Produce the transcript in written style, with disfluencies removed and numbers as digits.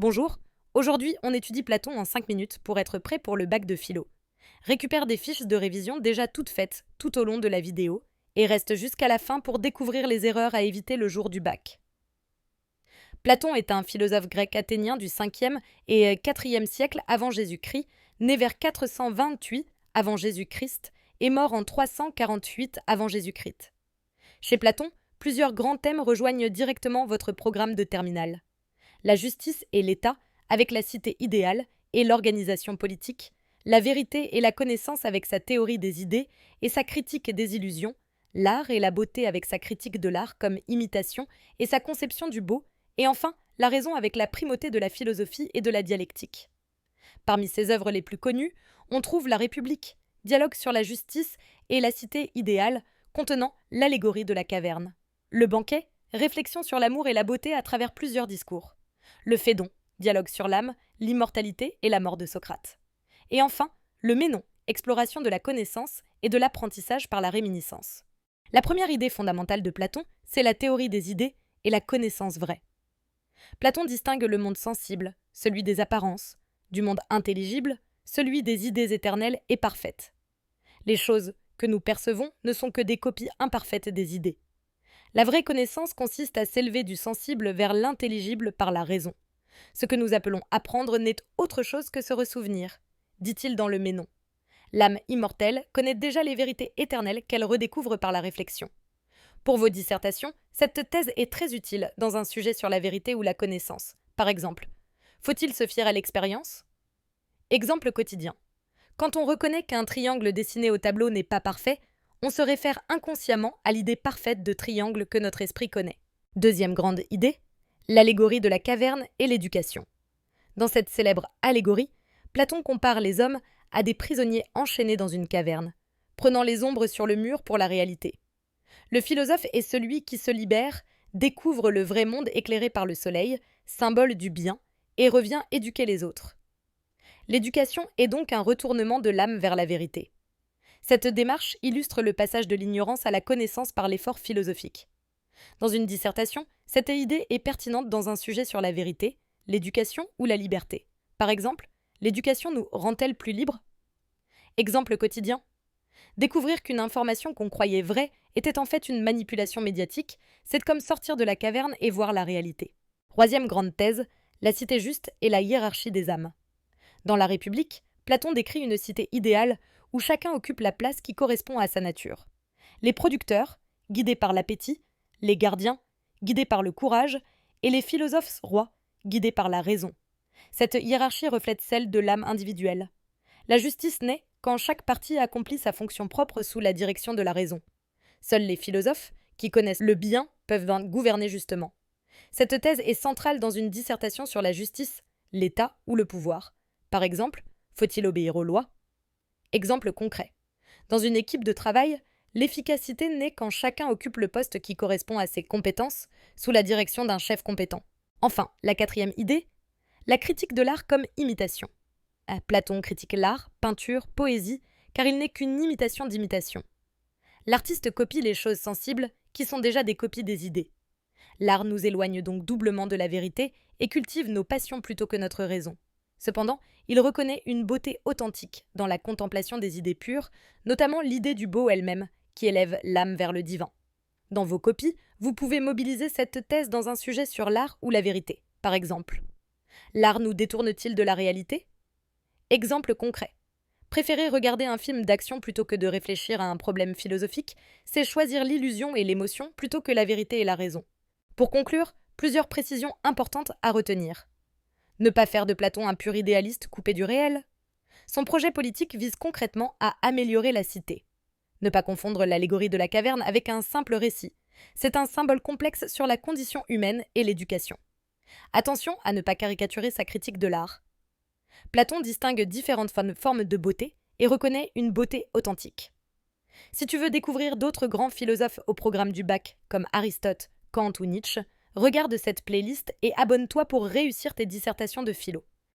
Bonjour, aujourd'hui on étudie Platon en 5 minutes pour être prêt pour le bac de philo. Récupère des fiches de révision déjà toutes faites tout au long de la vidéo et reste jusqu'à la fin pour découvrir les erreurs à éviter le jour du bac. Platon est un philosophe grec athénien du 5e et 4e siècle avant Jésus-Christ, né vers 428 avant Jésus-Christ et mort en 348 avant Jésus-Christ. Chez Platon, plusieurs grands thèmes rejoignent directement votre programme de terminale. La justice et l'État, avec la cité idéale et l'organisation politique, la vérité et la connaissance avec sa théorie des idées et sa critique des illusions, l'art et la beauté avec sa critique de l'art comme imitation et sa conception du beau, et enfin la raison avec la primauté de la philosophie et de la dialectique. Parmi ses œuvres les plus connues, on trouve La République, dialogue sur la justice, et la cité idéale, contenant l'allégorie de la caverne. Le banquet, réflexion sur l'amour et la beauté à travers plusieurs discours. Le Phédon, dialogue sur l'âme, l'immortalité et la mort de Socrate. Et enfin, le Ménon, exploration de la connaissance et de l'apprentissage par la réminiscence. La première idée fondamentale de Platon, c'est la théorie des idées et la connaissance vraie. Platon distingue le monde sensible, celui des apparences, du monde intelligible, celui des idées éternelles et parfaites. Les choses que nous percevons ne sont que des copies imparfaites des idées. La vraie connaissance consiste à s'élever du sensible vers l'intelligible par la raison. Ce que nous appelons apprendre n'est autre chose que se ressouvenir, dit-il dans le Ménon. L'âme immortelle connaît déjà les vérités éternelles qu'elle redécouvre par la réflexion. Pour vos dissertations, cette thèse est très utile dans un sujet sur la vérité ou la connaissance. Par exemple, faut-il se fier à l'expérience ? Exemple quotidien. Quand on reconnaît qu'un triangle dessiné au tableau n'est pas parfait, on se réfère inconsciemment à l'idée parfaite de triangle que notre esprit connaît. Deuxième grande idée, l'allégorie de la caverne et l'éducation. Dans cette célèbre allégorie, Platon compare les hommes à des prisonniers enchaînés dans une caverne, prenant les ombres sur le mur pour la réalité. Le philosophe est celui qui se libère, découvre le vrai monde éclairé par le soleil, symbole du bien, et revient éduquer les autres. L'éducation est donc un retournement de l'âme vers la vérité. Cette démarche illustre le passage de l'ignorance à la connaissance par l'effort philosophique. Dans une dissertation, cette idée est pertinente dans un sujet sur la vérité, l'éducation ou la liberté. Par exemple, l'éducation nous rend-elle plus libres ? Exemple quotidien. Découvrir qu'une information qu'on croyait vraie était en fait une manipulation médiatique, c'est comme sortir de la caverne et voir la réalité. Troisième grande thèse, la cité juste et la hiérarchie des âmes. Dans La République, Platon décrit une cité idéale où chacun occupe la place qui correspond à sa nature. Les producteurs, guidés par l'appétit, les gardiens, guidés par le courage, et les philosophes rois, guidés par la raison. Cette hiérarchie reflète celle de l'âme individuelle. La justice naît quand chaque partie accomplit sa fonction propre sous la direction de la raison. Seuls les philosophes, qui connaissent le bien, peuvent gouverner justement. Cette thèse est centrale dans une dissertation sur la justice, l'État ou le pouvoir. Par exemple, faut-il obéir aux lois ? Exemple concret. Dans une équipe de travail, l'efficacité naît quand chacun occupe le poste qui correspond à ses compétences, sous la direction d'un chef compétent. Enfin, la quatrième idée, la critique de l'art comme imitation. Platon critique l'art, peinture, poésie, car il n'est qu'une imitation d'imitation. L'artiste copie les choses sensibles, qui sont déjà des copies des idées. L'art nous éloigne donc doublement de la vérité et cultive nos passions plutôt que notre raison. Cependant, il reconnaît une beauté authentique dans la contemplation des idées pures, notamment l'idée du beau elle-même, qui élève l'âme vers le divin. Dans vos copies, vous pouvez mobiliser cette thèse dans un sujet sur l'art ou la vérité. Par exemple, l'art nous détourne-t-il de la réalité ? Exemple concret. Préférer regarder un film d'action plutôt que de réfléchir à un problème philosophique, c'est choisir l'illusion et l'émotion plutôt que la vérité et la raison. Pour conclure, plusieurs précisions importantes à retenir. Ne pas faire de Platon un pur idéaliste coupé du réel. Son projet politique vise concrètement à améliorer la cité. Ne pas confondre l'allégorie de la caverne avec un simple récit. C'est un symbole complexe sur la condition humaine et l'éducation. Attention à ne pas caricaturer sa critique de l'art. Platon distingue différentes formes de beauté et reconnaît une beauté authentique. Si tu veux découvrir d'autres grands philosophes au programme du bac, comme Aristote, Kant ou Nietzsche, regarde cette playlist et abonne-toi pour réussir tes dissertations de philo.